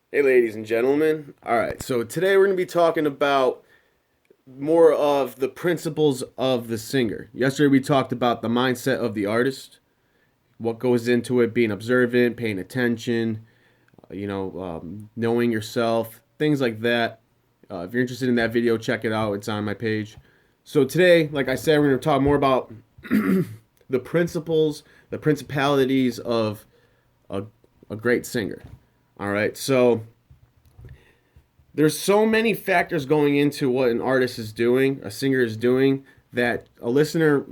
Hey, ladies and gentlemen. All right, so today we're going to be talking about more of the principles of the singer. Yesterday we talked about the mindset of the artist, what goes into it, being observant, paying attention, knowing yourself, things like that. If you're interested in that video, check it out. It's on my page. So today, like I said, we're going to talk more about the principles, the principalities of a, a great singer. All right, so there's so many factors going into what an artist is doing, a singer is doing, that a listener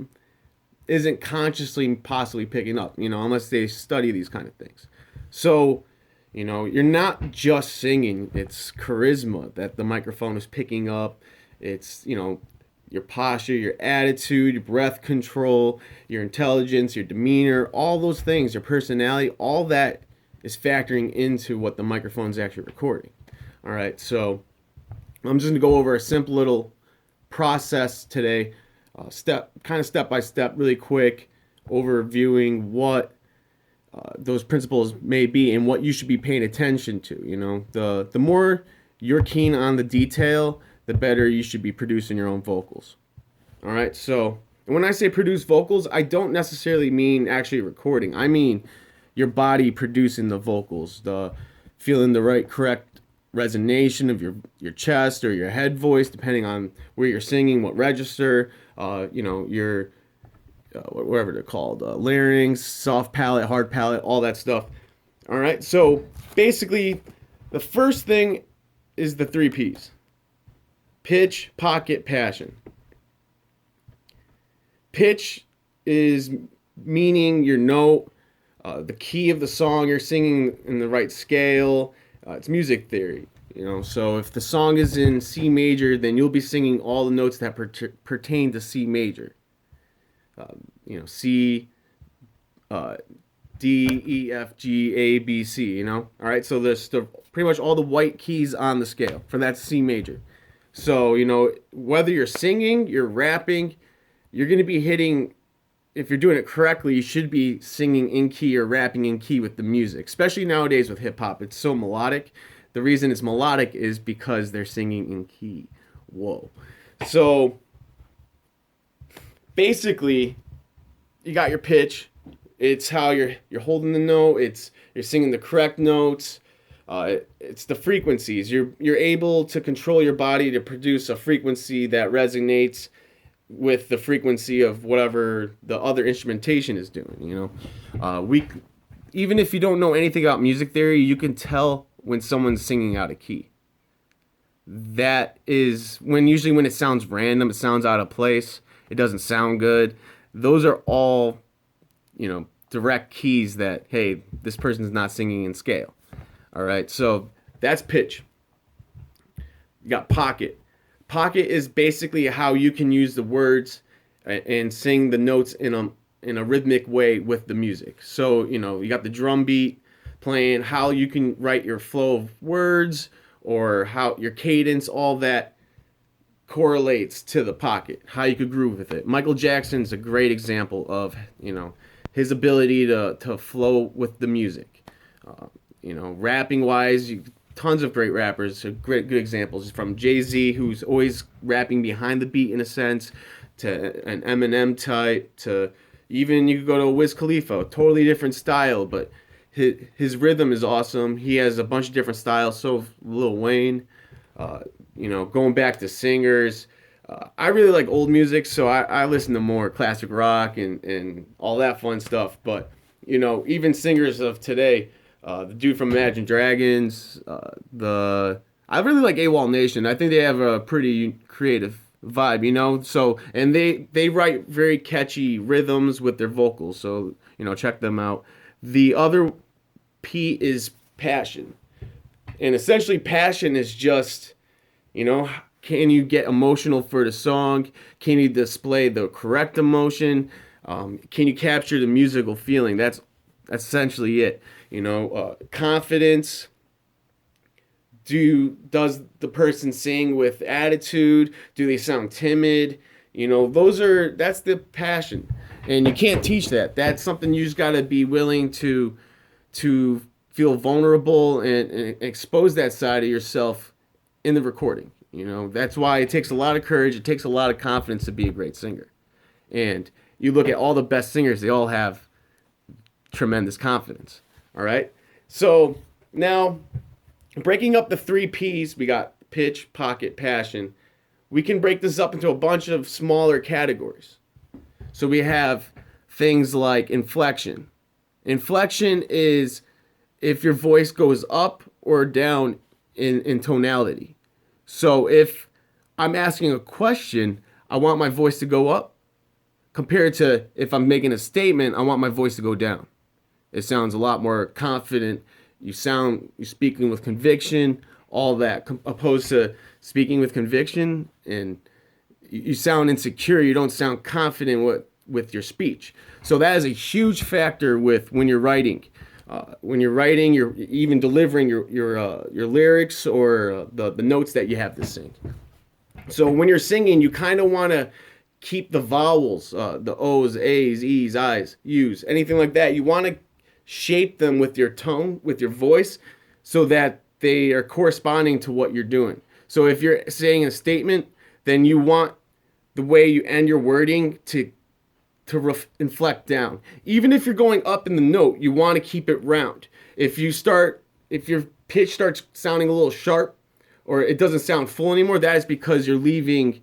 isn't consciously possibly picking up, unless they study these kind of things. So, you're not just singing, it's charisma that the microphone is picking up. It's, your posture, your attitude, your breath control, your intelligence, your demeanor, all those things, your personality, all that is factoring into what the microphone is actually recording. All right, so I'm just gonna go over a simple little process today, step by step, really quick, overviewing what those principles may be and what you should be paying attention to. The more you're keen on the detail, the better you should be producing your own vocals. All right, so when I say produce vocals, I don't necessarily mean actually recording. I mean your body producing the vocals, the feeling the right correct resonation of your chest or your head voice, depending on where you're singing, what register, your whatever they're called, larynx, soft palate, hard palate, all that stuff. All right, so basically, the first thing is the three P's: pitch, pocket, passion. Pitch is meaning your note, the key of the song, you're singing in the right scale. It's music theory, So if the song is in C major, then you'll be singing all the notes that pertain to C major. C, uh, D, E, F, G, A, B, C. All right. So there's pretty much all the white keys on the scale for that C major. So whether you're singing, you're rapping, you're going to be hitting. If you're doing it correctly, you should be singing in key or rapping in key with the music, especially nowadays with hip hop. It's so melodic. The reason it's melodic is because they're singing in key. Whoa. So basically, you got your pitch. It's how you're holding the note. You're singing the correct notes. It's the frequencies. You're able to control your body to produce a frequency that resonates with the frequency of whatever the other instrumentation is doing. We even if you don't know anything about music theory, you can tell when someone's singing out of key. That is usually when it sounds random, it sounds out of place, it doesn't sound good. Those are all, direct keys that, hey, this person's not singing in scale. All right, so that's pitch. You got pocket. Pocket is basically how you can use the words and sing the notes in a rhythmic way with the music. So, you got the drum beat playing, how you can write your flow of words or how your cadence, all that correlates to the pocket, how you could groove with it. Michael Jackson's a great example of, his ability to flow with the music. Rapping wise, tons of great rappers, good examples from Jay-Z, who's always rapping behind the beat in a sense, to an Eminem type, to even you could go to a Wiz Khalifa, totally different style, but his rhythm is awesome. He has a bunch of different styles. So Lil Wayne, going back to singers. I really like old music, so I listen to more classic rock and all that fun stuff. But even singers of today, the dude from Imagine Dragons, I really like AWOL Nation. I think they have a pretty creative vibe. So and they write very catchy rhythms with their vocals. So check them out. The other P is passion, and essentially passion is just can you get emotional for the song? Can you display the correct emotion? Can you capture the musical feeling? That's essentially it. Confidence. Does the person sing with attitude? Do they sound timid? That's the passion, and you can't teach that. That's something you just got to be willing to feel vulnerable and expose that side of yourself in the recording. You know, that's why it takes a lot of courage. It takes a lot of confidence to be a great singer. And you look at all the best singers, they all have tremendous confidence. All right. So now, breaking up the 3 P's, we got pitch, pocket, passion. We can break this up into a bunch of smaller categories. So we have things like inflection. Inflection is if your voice goes up or down in tonality. So if I'm asking a question, I want my voice to go up, compared to if I'm making a statement, I want my voice to go down. It sounds a lot more confident. You're speaking with conviction, all that, opposed to speaking with conviction and you sound insecure. You don't sound confident with your speech. So that is a huge factor with when you're writing. You're even delivering your lyrics or the notes that you have to sing. So when you're singing, you kind of want to keep the vowels, the O's, A's, E's, I's, U's, anything like that. You want to shape them with your tone, with your voice, so that they are corresponding to what you're doing. So if you're saying a statement, then you want the way you end your wording to inflect down. Even if you're going up in the note, you want to keep it round. If your pitch starts sounding a little sharp or it doesn't sound full anymore, that is because you're leaving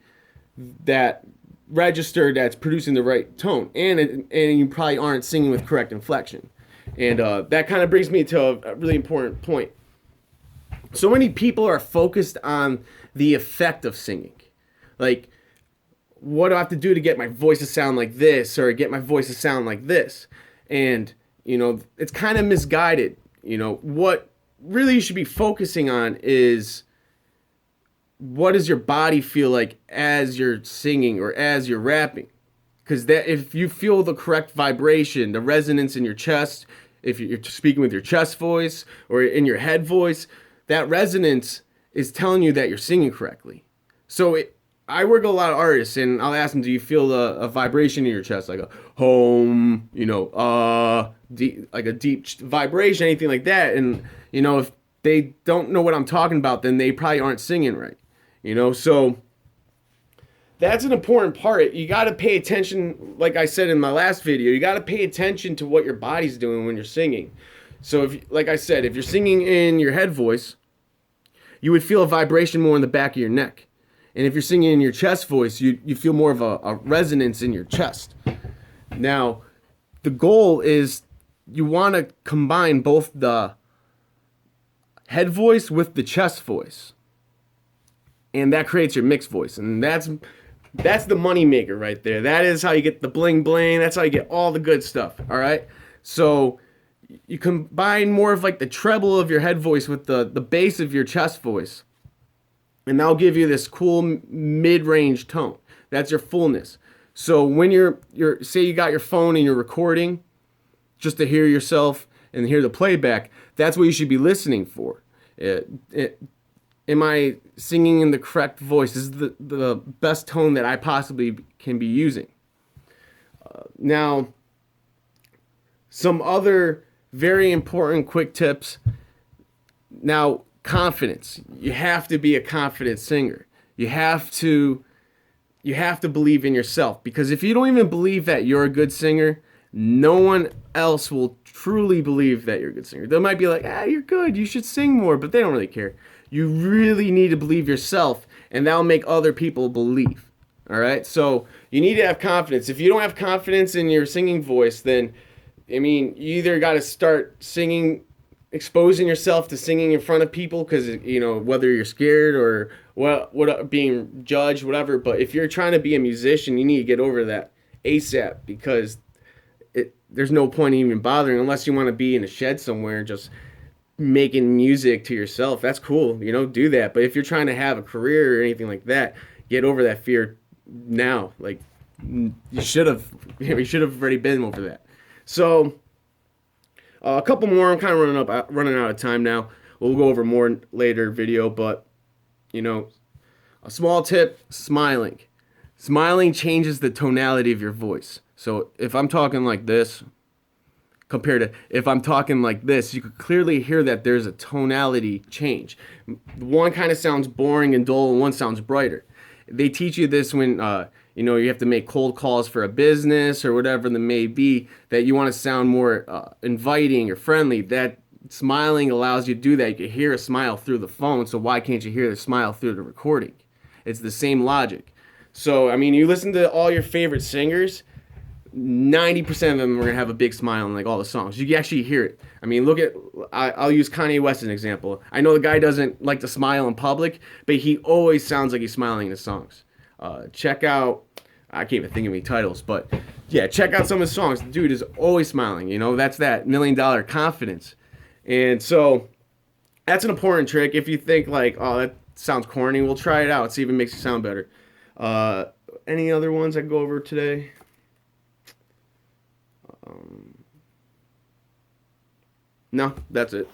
that register that's producing the right tone, and you probably aren't singing with correct inflection. And that kind of brings me to a really important point. So many people are focused on the effect of singing. Like, what do I have to do to get my voice to sound like this or get my voice to sound like this? And, it's kind of misguided. What really you should be focusing on is what does your body feel like as you're singing or as you're rapping? Because if you feel the correct vibration, the resonance in your chest, if you're speaking with your chest voice or in your head voice, that resonance is telling you that you're singing correctly. So I work with a lot of artists, and I'll ask them, do you feel a vibration in your chest, like a home, like a deep vibration, anything like that? And, if they don't know what I'm talking about, then they probably aren't singing right. So that's an important part. You got to pay attention, like I said in my last video, you got to pay attention to what your body's doing when you're singing. So like I said, if you're singing in your head voice, you would feel a vibration more in the back of your neck. And if you're singing in your chest voice, you feel more of a resonance in your chest. Now, the goal is you want to combine both the head voice with the chest voice. And that creates your mixed voice. And that's the money maker right there. That is how you get the bling bling. That's how you get all the good stuff. All right? So you combine more of like the treble of your head voice with the bass of your chest voice. And that'll give you this cool mid-range tone. That's your fullness. So when you're say you got your phone and you're recording just to hear yourself and hear the playback, that's what you should be listening for. Am I singing in the correct voice? This is the best tone that I possibly can be using. Now, some other very important quick tips. Now, confidence. You have to be a confident singer. You have to believe in yourself, because if you don't even believe that you're a good singer, no one else will truly believe that you're a good singer. They might be like, you're good, you should sing more, but they don't really care. You really need to believe yourself, and that'll make other people believe. All right? So you need to have confidence. If you don't have confidence in your singing voice, then, you either got to start singing, exposing yourself to singing in front of people, because whether you're scared or what being judged, whatever. But if you're trying to be a musician, you need to get over that ASAP, because there's no point in even bothering unless you want to be in a shed somewhere just making music to yourself. That's cool, do that. But if you're trying to have a career or anything like that, get over that fear now. Like, you should have already been over that. So a couple more. I'm kind of running out of time now. We'll go over more later video, but a small tip: smiling. Smiling changes the tonality of your voice. So if I'm talking like this, compared to if I'm talking like this. You could clearly hear that there's a tonality change. One kind of sounds boring and dull, and one sounds brighter. They teach you this when you have to make cold calls for a business or whatever the may be, that you want to sound more inviting or friendly. That smiling allows you to do that. You can hear a smile through the phone, so why can't you hear the smile through the recording? It's the same logic. So, I mean, you listen to all your favorite singers, 90% of them are going to have a big smile in like all the songs. You can actually hear it. I mean, I'll use Kanye West as an example. I know the guy doesn't like to smile in public, but he always sounds like he's smiling in his songs. Check out, I can't even think of any titles, but yeah, check out some of his songs. The dude is always smiling. That's that $1 million confidence. And so that's an important trick. If you think like, oh, that sounds corny, we'll try it out. See if it makes you sound better. Any other ones I go over today? No, that's it.